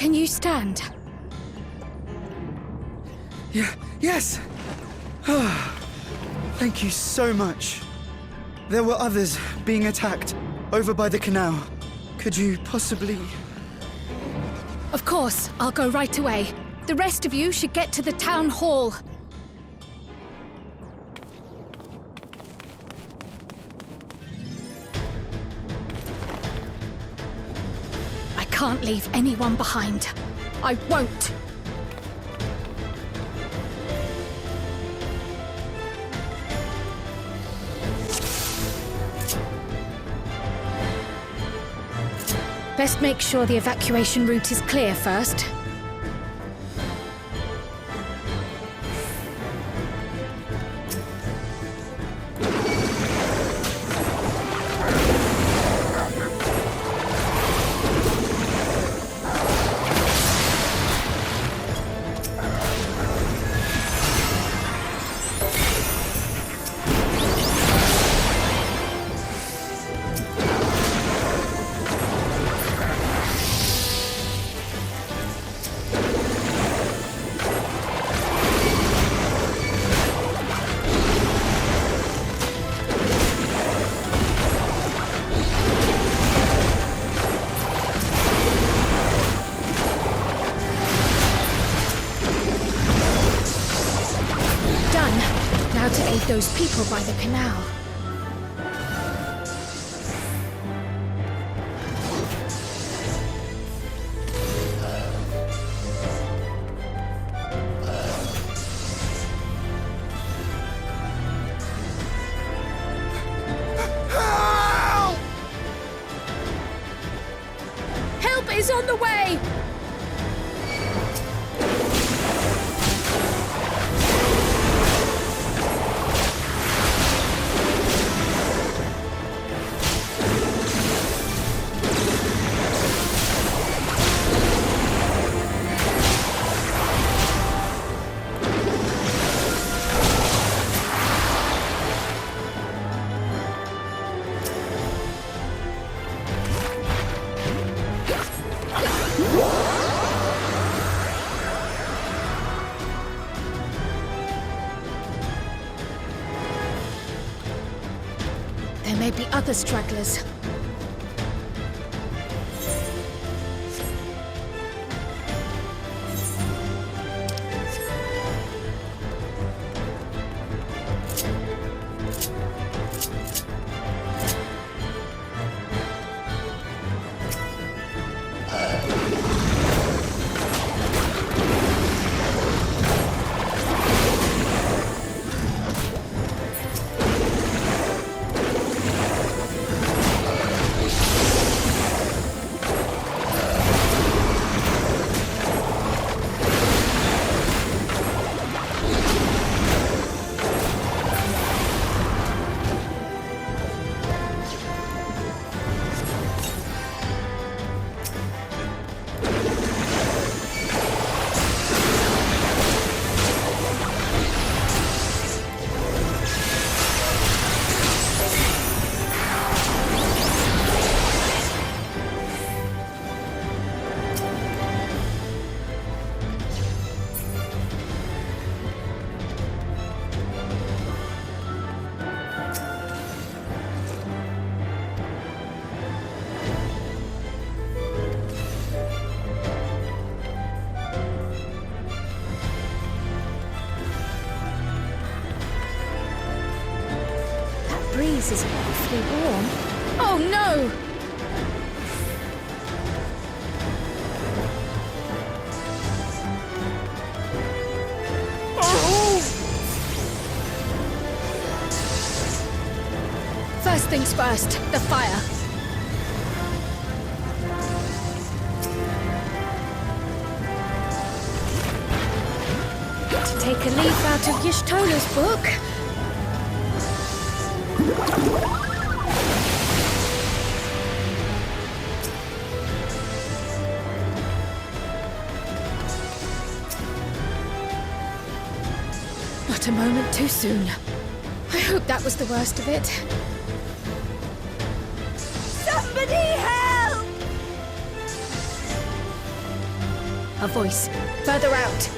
Can you stand? Yeah, yes! Thank you so much. There were others being attacked over by the canal. Could you possibly... Of course, I'll go right away. The rest of you should get to the town hall. I can't leave anyone behind. I won't! Best make sure the evacuation route is clear first. Now to aid those people by the canal. Help is on the way! There may be other stragglers. Breeze is awfully warm. Oh no! First things first, the fire. To take a leaf out of Y'shtola's book. Not a moment too soon. I hope that was the worst of it. Somebody help! A voice. Further out.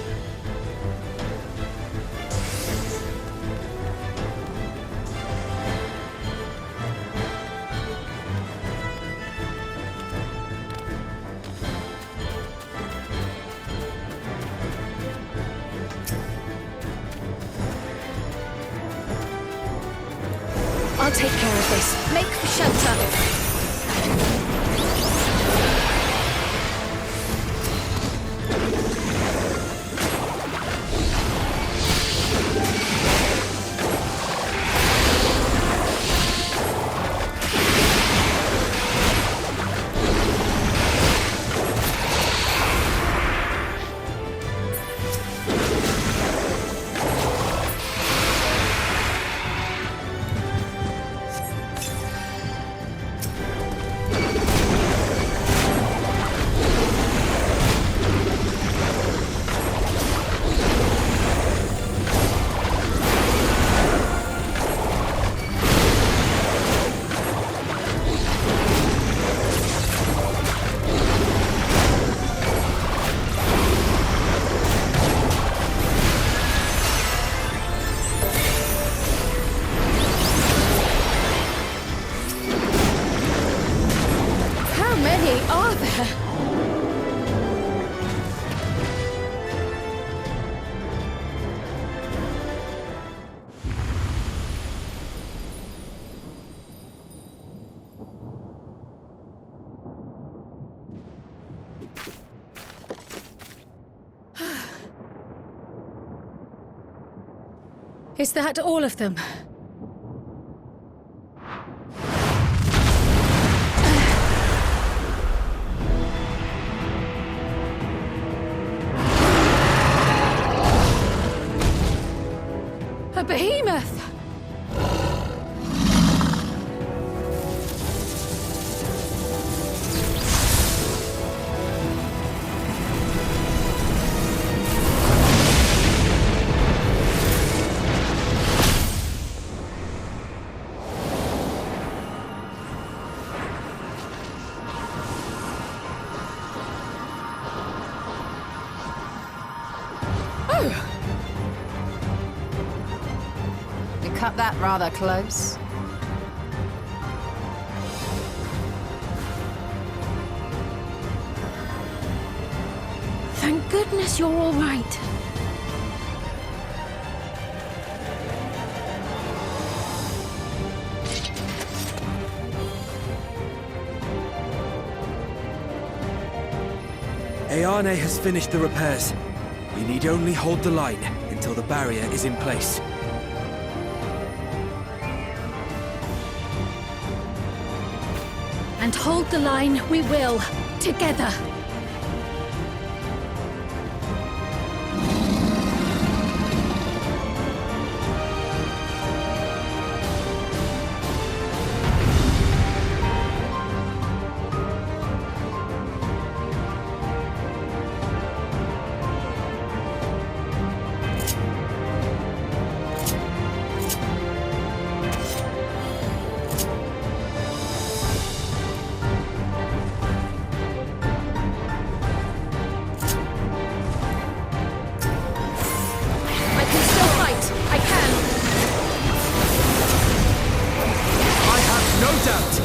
I'll take care of this. Make for shelter. How many are there? Is that all of them? A behemoth! You cut that rather close. Thank goodness you're all right. Ayane has finished the repairs. We need only hold the line until the barrier is in place. And hold the line we will, together. No doubt!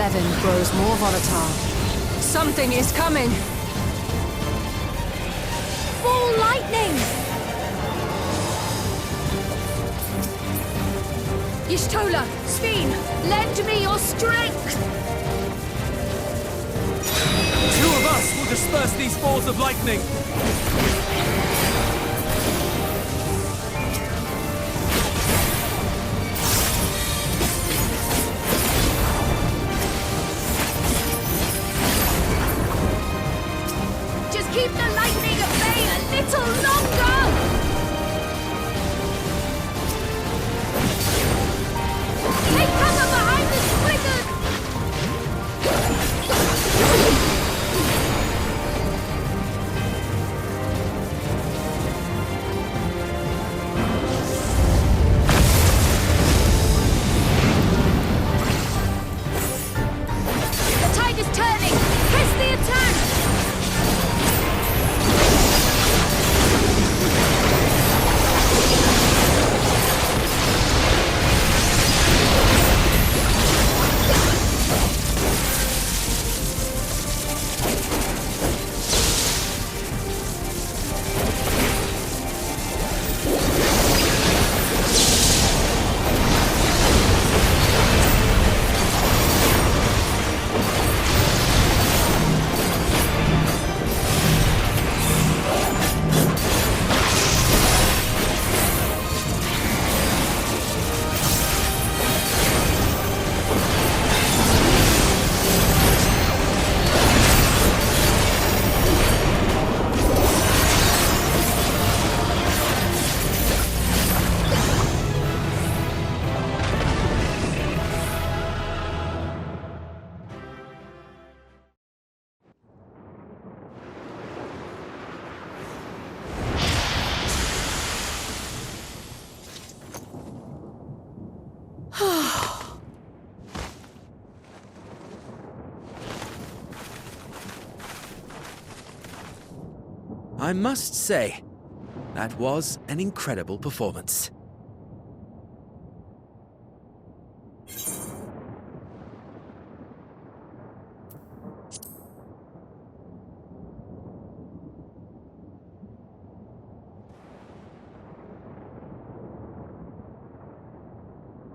XIV grows more volatile. Something is coming! Ball lightning! Y'shtola, Sven, lend me your strength! 2 of us will disperse these balls of lightning! Just keep the lightning at bay a little longer! Take cover behind the splitters! The tide is turning! Press the attack! I must say, that was an incredible performance.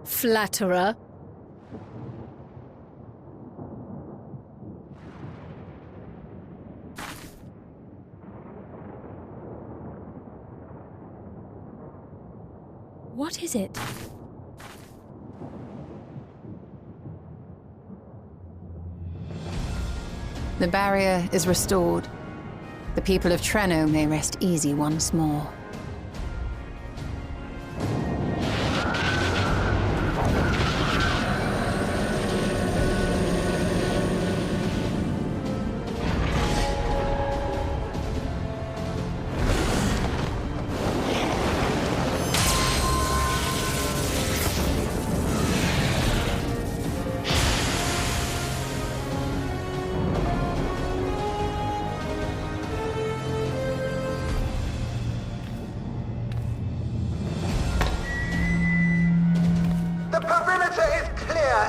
Flatterer. What is it? The barrier is restored. The people of Treno may rest easy once more.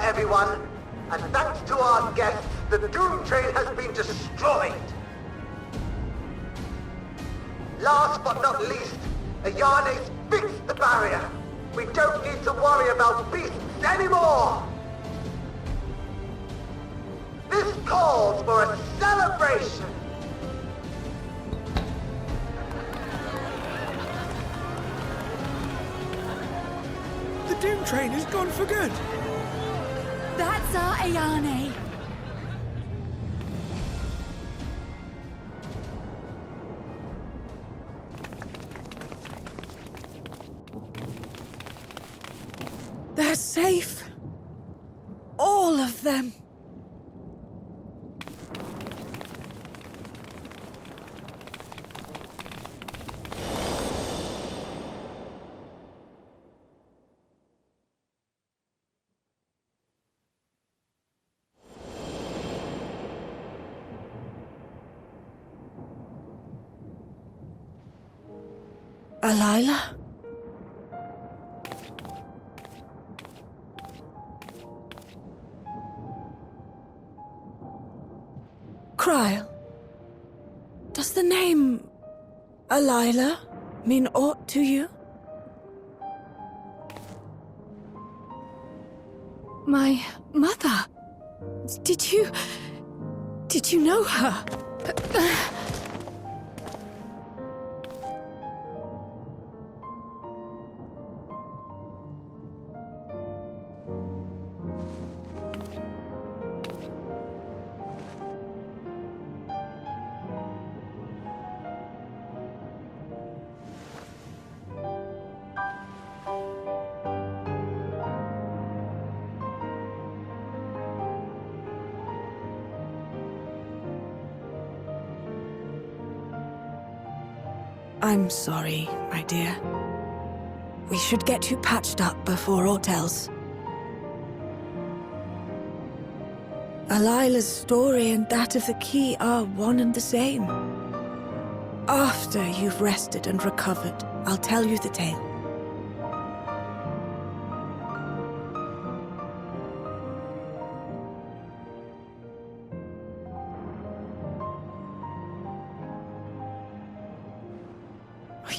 Everyone, and thanks to our guests, the Doom Train has been destroyed. Last but not least, Ayane's fixed the barrier. We don't need to worry about beasts anymore. This calls for a celebration. The Doom Train is gone for good! That's our Ayane. They're safe. All of them. Alila? Kryl, does the name Alila mean aught to you? My mother? Did you know her? I'm sorry, my dear. We should get you patched up before aught else. Alila's story and that of the key are one and the same. After you've rested and recovered, I'll tell you the tale.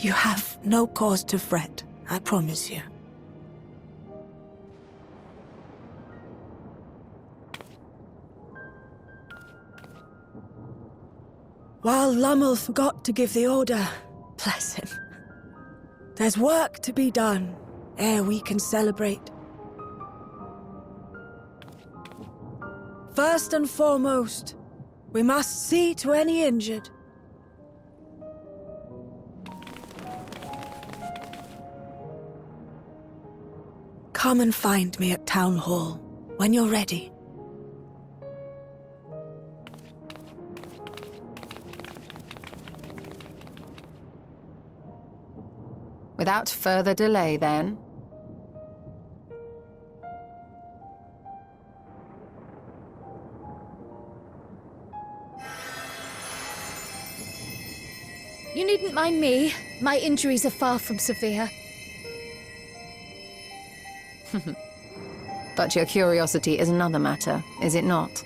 You have no cause to fret, I promise you. While Lummel forgot to give the order, bless him, there's work to be done ere we can celebrate. First and foremost, we must see to any injured. Come and find me at Town Hall when you're ready. Without further delay, then. You needn't mind me. My injuries are far from severe. But your curiosity is another matter, is it not?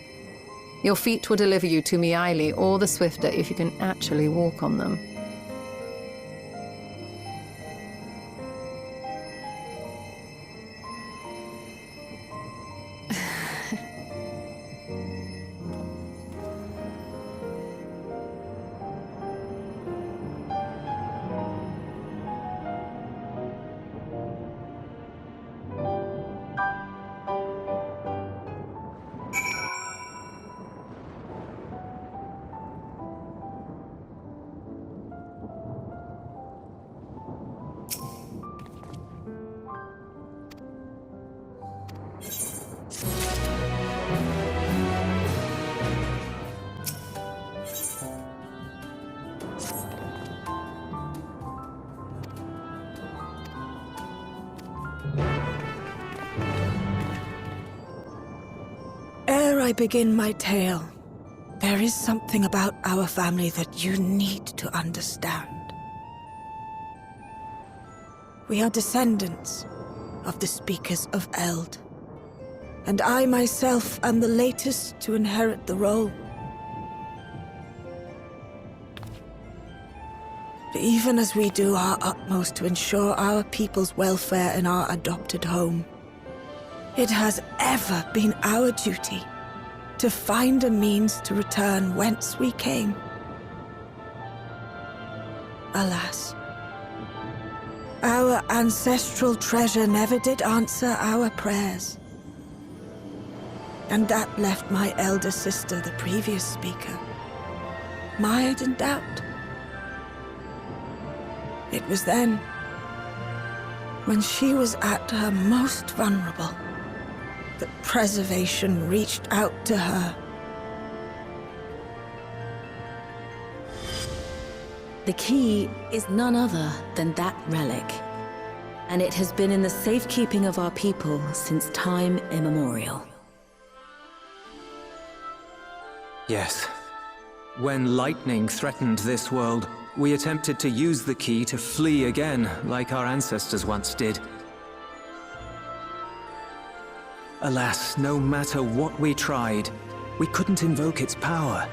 Your feet will deliver you to Meili all the swifter if you can actually walk on them. Ere I begin my tale, there is something about our family that you need to understand. We are descendants of the Speakers of Eld, and I myself am the latest to inherit the role. But even as we do our utmost to ensure our people's welfare in our adopted home, it has ever been our duty to find a means to return whence we came. Alas, our ancestral treasure never did answer our prayers. And that left my elder sister, the previous speaker, mired in doubt. It was then, when she was at her most vulnerable, that preservation reached out to her. The key is none other than that relic, and it has been in the safekeeping of our people since time immemorial. Yes. When lightning threatened this world, we attempted to use the key to flee again, like our ancestors once did. Alas, no matter what we tried, we couldn't invoke its power.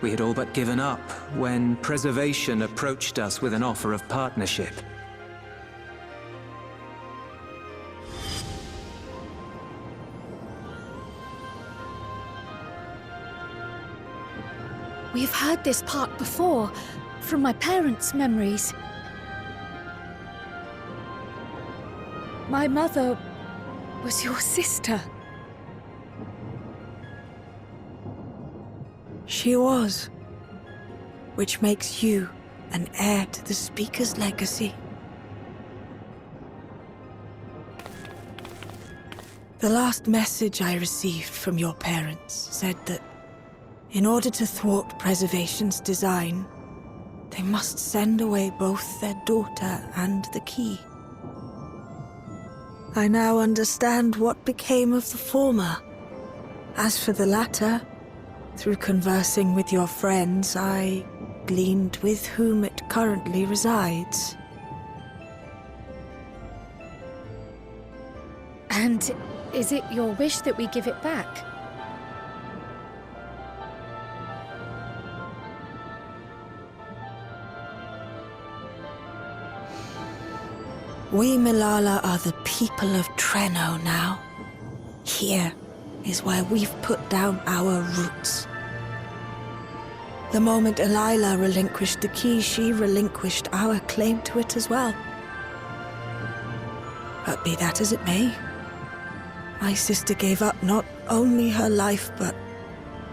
We had all but given up when Preservation approached us with an offer of partnership. We've heard this part before, from my parents' memories. My mother was your sister. She was. Which makes you an heir to the Speaker's legacy. The last message I received from your parents said that in order to thwart Preservation's design, they must send away both their daughter and the key. I now understand what became of the former. As for the latter, through conversing with your friends, I gleaned with whom it currently resides. And is it your wish that we give it back? We Milala are the people of Treno now. Here is where we've put down our roots. The moment Elila relinquished the key, she relinquished our claim to it as well. But be that as it may, my sister gave up not only her life, but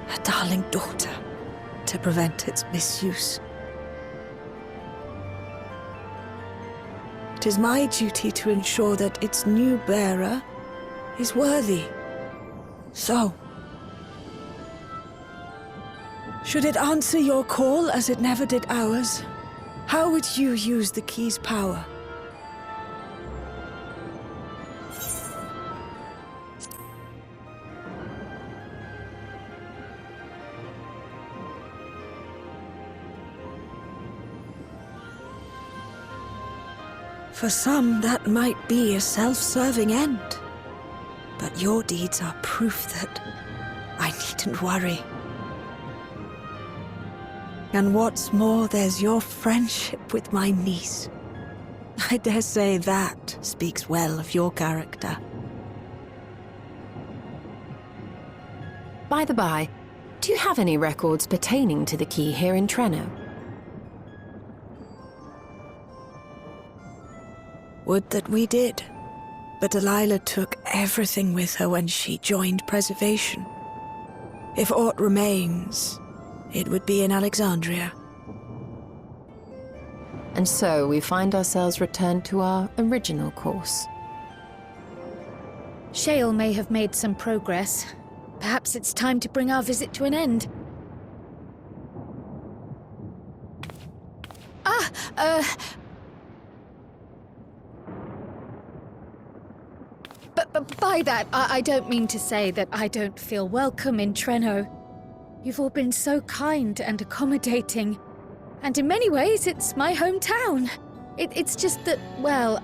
her darling daughter to prevent its misuse. It is my duty to ensure that its new bearer is worthy. So, should it answer your call as it never did ours, how would you use the key's power? For some, that might be a self-serving end. But your deeds are proof that I needn't worry. And what's more, there's your friendship with my niece. I dare say that speaks well of your character. By the by, do you have any records pertaining to the key here in Treno? Would that we did. But Delilah took everything with her when she joined Preservation. If aught remains, it would be in Alexandria. And so we find ourselves returned to our original course. Shale may have made some progress. Perhaps it's time to bring our visit to an end. But by that, I don't mean to say that I don't feel welcome in Treno. You've all been so kind and accommodating. And in many ways, it's my hometown. It's just that, well,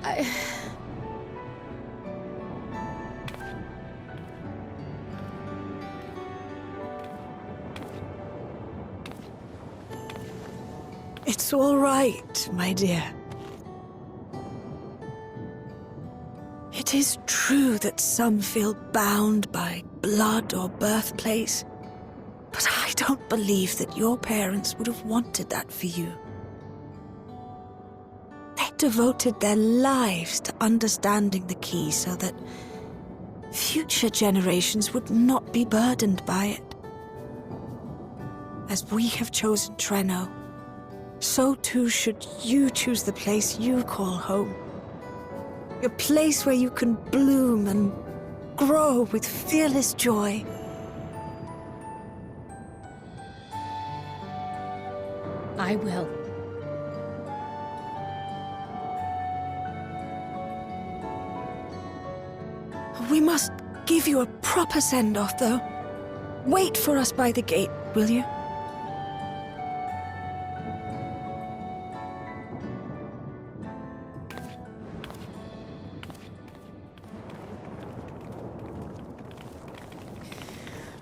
It's all right, my dear. It is true that some feel bound by blood or birthplace, but I don't believe that your parents would have wanted that for you. They devoted their lives to understanding the key so that future generations would not be burdened by it. As we have chosen Treno, so too should you choose the place you call home. A place where you can bloom and grow with fearless joy. I will. We must give you a proper send-off, though. Wait for us by the gate, will you?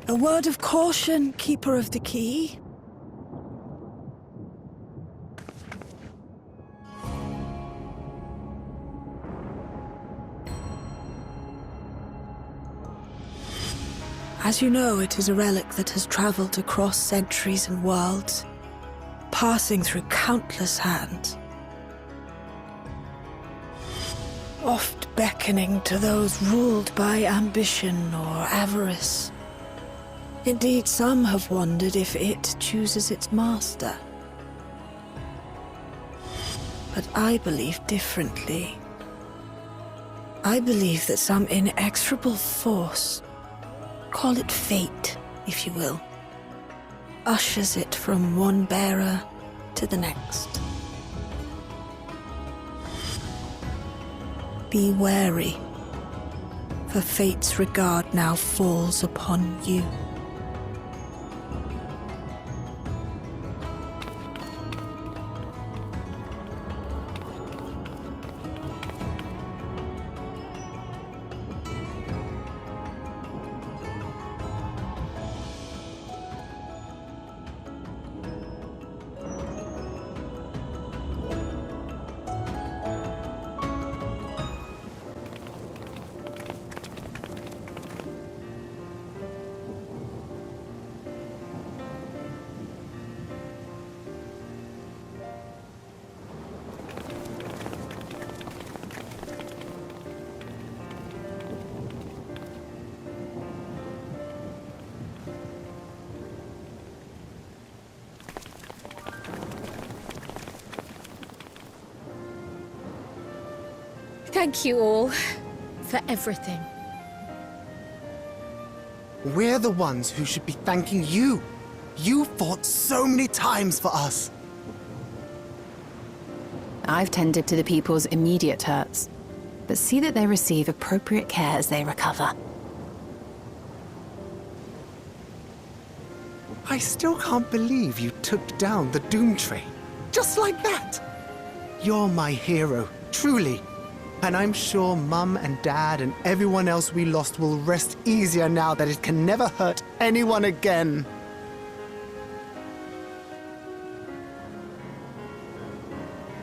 A word of caution, Keeper of the Key. As you know, it is a relic that has traveled across centuries and worlds, passing through countless hands, oft beckoning to those ruled by ambition or avarice. Indeed, some have wondered if it chooses its master. But I believe differently. I believe that some inexorable force, call it fate, if you will, ushers it from one bearer to the next. Be wary, for fate's regard now falls upon you. Thank you all for everything. We're the ones who should be thanking you. You fought so many times for us. I've tended to the people's immediate hurts, but see that they receive appropriate care as they recover. I still can't believe you took down the Doom Train. Just like that. You're my hero, truly. And I'm sure Mum and Dad and everyone else we lost will rest easier now that it can never hurt anyone again.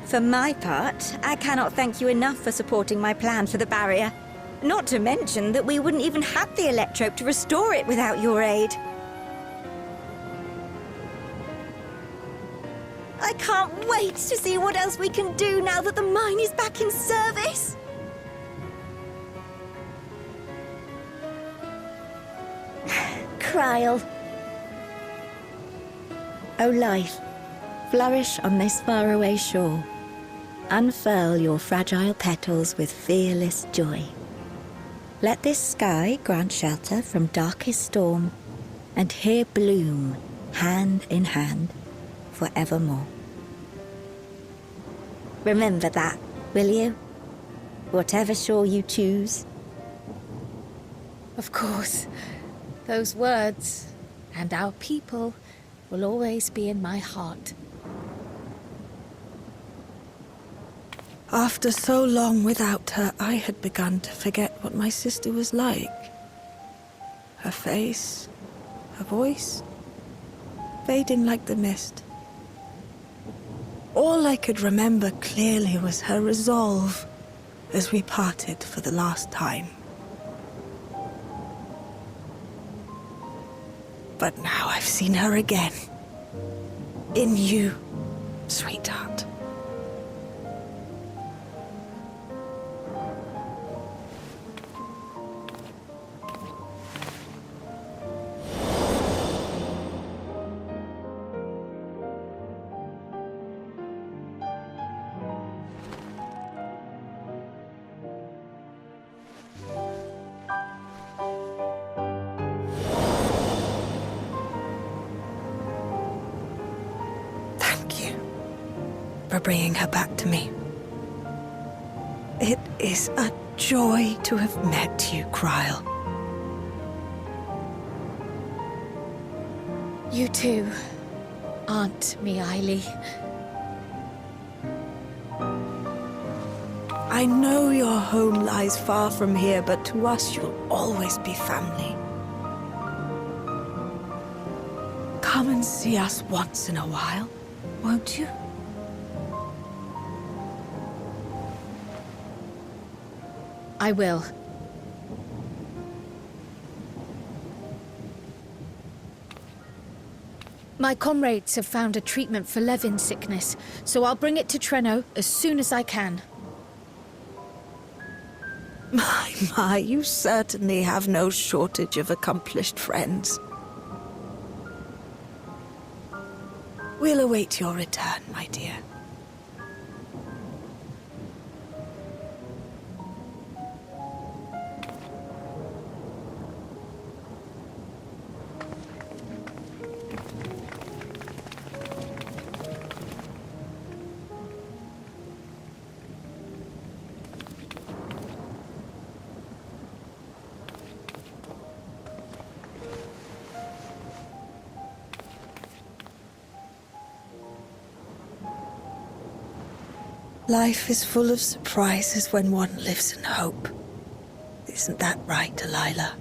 For my part, I cannot thank you enough for supporting my plan for the barrier. Not to mention that we wouldn't even have the electrope to restore it without your aid. I can't wait to see what else we can do now that the mine is back in service. Kryl. O life, flourish on this faraway shore. Unfurl your fragile petals with fearless joy. Let this sky grant shelter from darkest storm, and here bloom, hand in hand, forevermore. Remember that, will you? Whatever shore you choose. Of course, those words and our people will always be in my heart. After so long without her, I had begun to forget what my sister was like. Her face, her voice, fading like the mist. All I could remember clearly was her resolve as we parted for the last time. But now I've seen her again. In you, sweetheart. For bringing her back to me. It is a joy to have met you, Kryl. You too, Aunt Miaili. I know your home lies far from here, but to us you'll always be family. Come and see us once in a while, won't you? I will. My comrades have found a treatment for Levin sickness, so I'll bring it to Treno as soon as I can. My, you certainly have no shortage of accomplished friends. We'll await your return, my dear. Life is full of surprises when one lives in hope. Isn't that right, Delilah?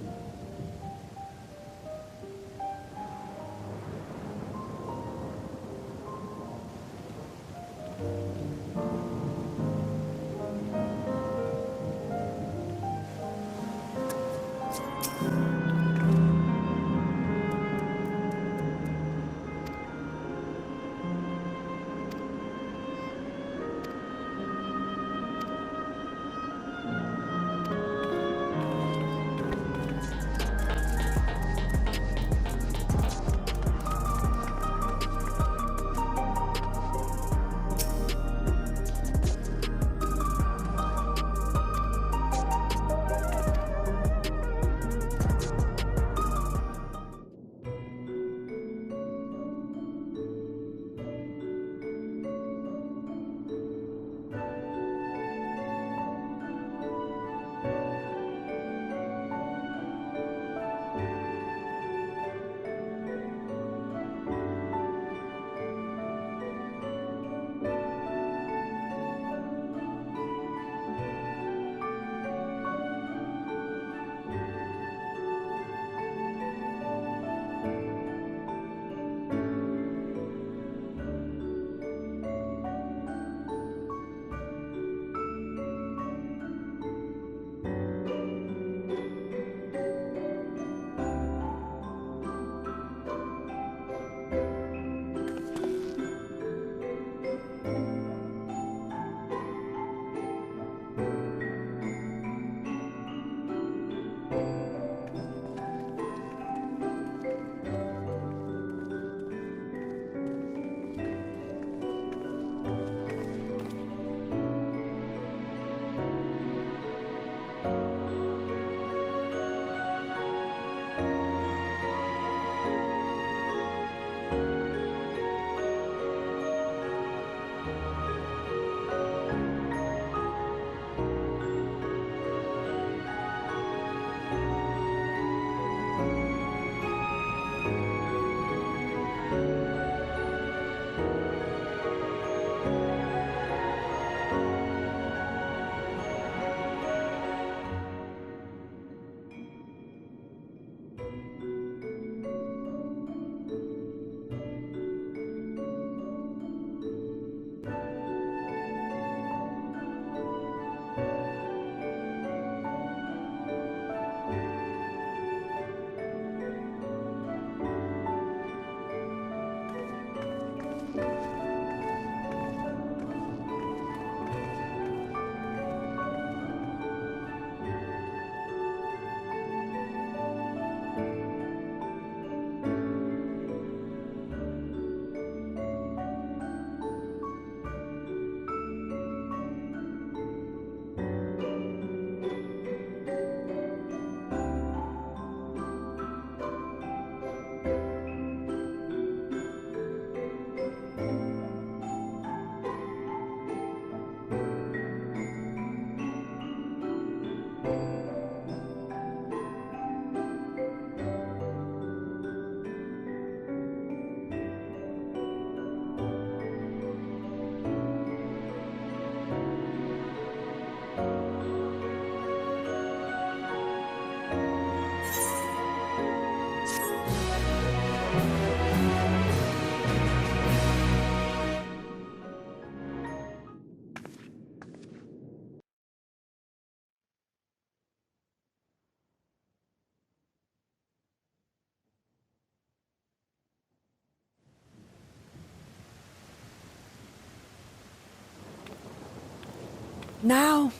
Now,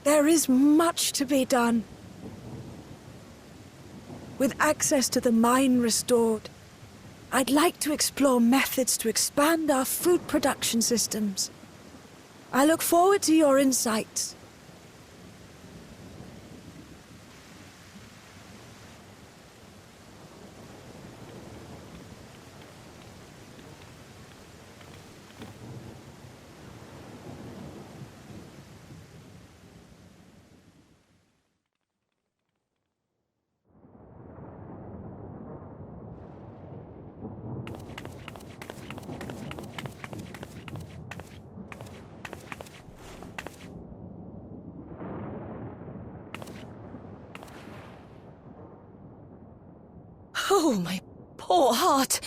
there is much to be done. With access to the mine restored, I'd like to explore methods to expand our food production systems. I look forward to your insights. Oh, my poor heart.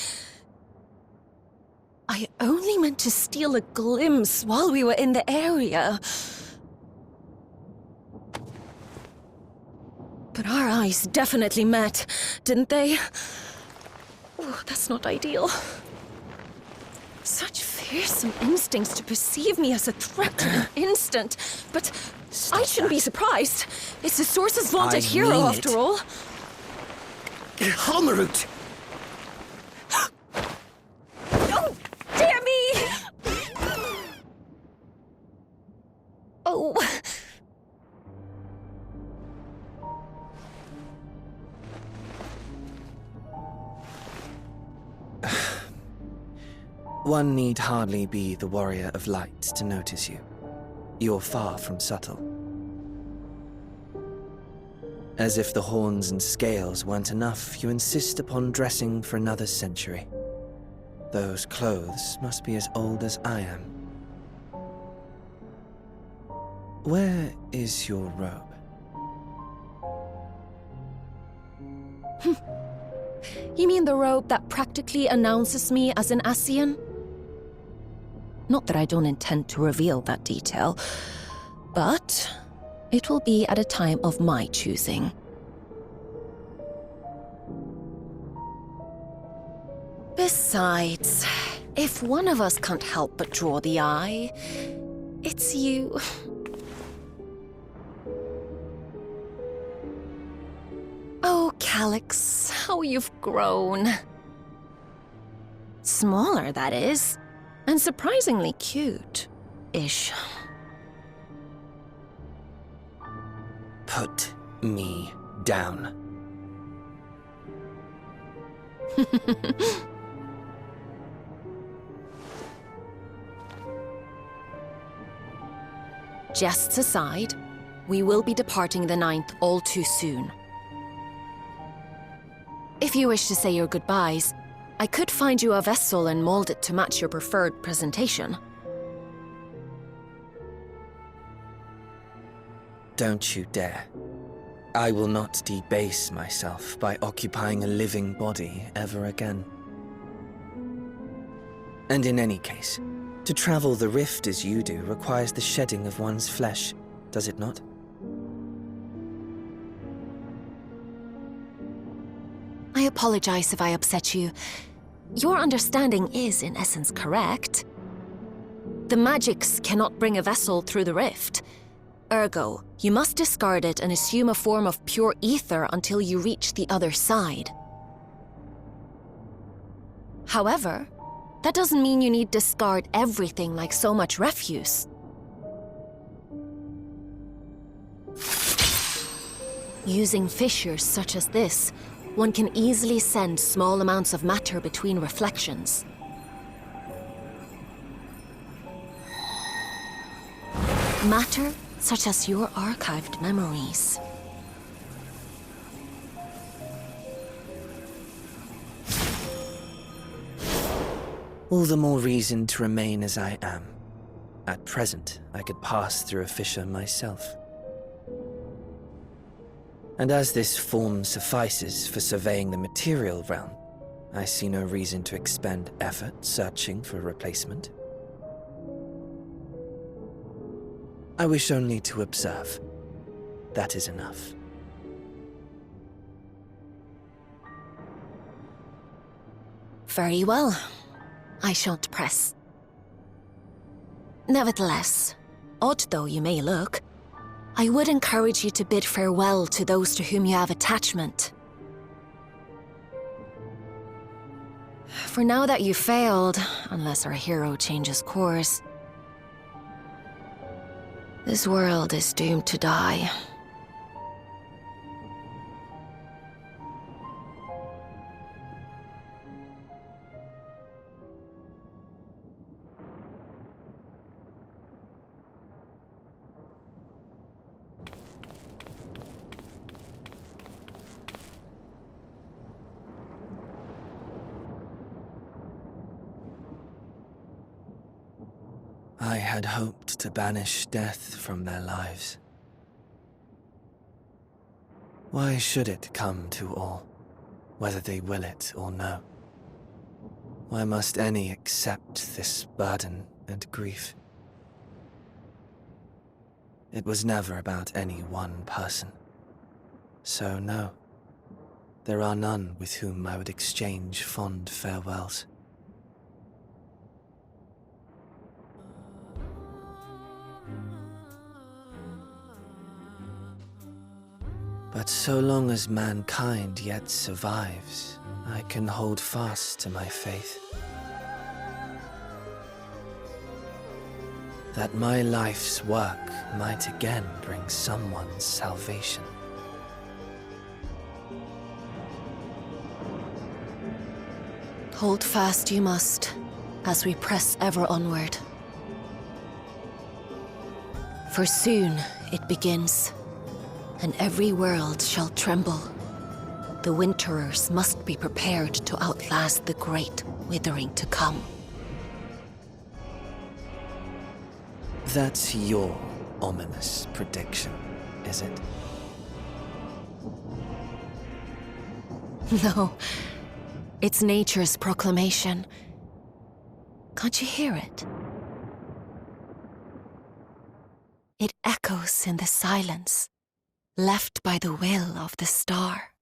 I only meant to steal a glimpse while we were in the area. But our eyes definitely met, didn't they? Oh, that's not ideal. Such fearsome instincts to perceive me as a threat in an instant. But I shouldn't be surprised. It's the Source's vaunted hero, after all. Halmarut! Oh, dear me! Oh. One need hardly be the warrior of light to notice you. You're far from subtle. As if the horns and scales weren't enough, you insist upon dressing for another century. Those clothes must be as old as I am. Where is your robe? You mean the robe that practically announces me as an Ascian? Not that I don't intend to reveal that detail, but it will be at a time of my choosing. Besides, if one of us can't help but draw the eye, it's you. Oh, Calyx, how you've grown. Smaller, that is, and surprisingly cute-ish. Put me down. Jests aside, we will be departing the 9th all too soon. If you wish to say your goodbyes, I could find you a vessel and mold it to match your preferred presentation. Don't you dare. I will not debase myself by occupying a living body ever again. And in any case, to travel the rift as you do requires the shedding of one's flesh, does it not? I apologize if I upset you. Your understanding is, in essence, correct. The magics cannot bring a vessel through the rift. Ergo, you must discard it and assume a form of pure ether until you reach the other side. However, that doesn't mean you need discard everything like so much refuse. Using fissures such as this, one can easily send small amounts of matter between reflections. Matter such as your archived memories. All the more reason to remain as I am. At present, I could pass through a fissure myself. And as this form suffices for surveying the material realm, I see no reason to expend effort searching for a replacement. I wish only to observe. That is enough. Very well. I shan't press. Nevertheless, Odd though you may look, I would encourage you to bid farewell to those to whom you have attachment. For now that you've failed, unless our hero changes course, this world is doomed to die. I had hoped to banish death from their lives. Why should it come to all, whether they will it or no? Why must any accept this burden and grief? It was never about any one person. So no, there are none with whom I would exchange fond farewells. But so long as mankind yet survives, I can hold fast to my faith. That my life's work might again bring someone's salvation. Hold fast you must, as we press ever onward. For soon it begins, and every world shall tremble. The Winterers must be prepared to outlast the great withering to come. That's your ominous prediction, is it? No, it's nature's proclamation. Can't you hear it? It echoes in the silence, left by the will of the star.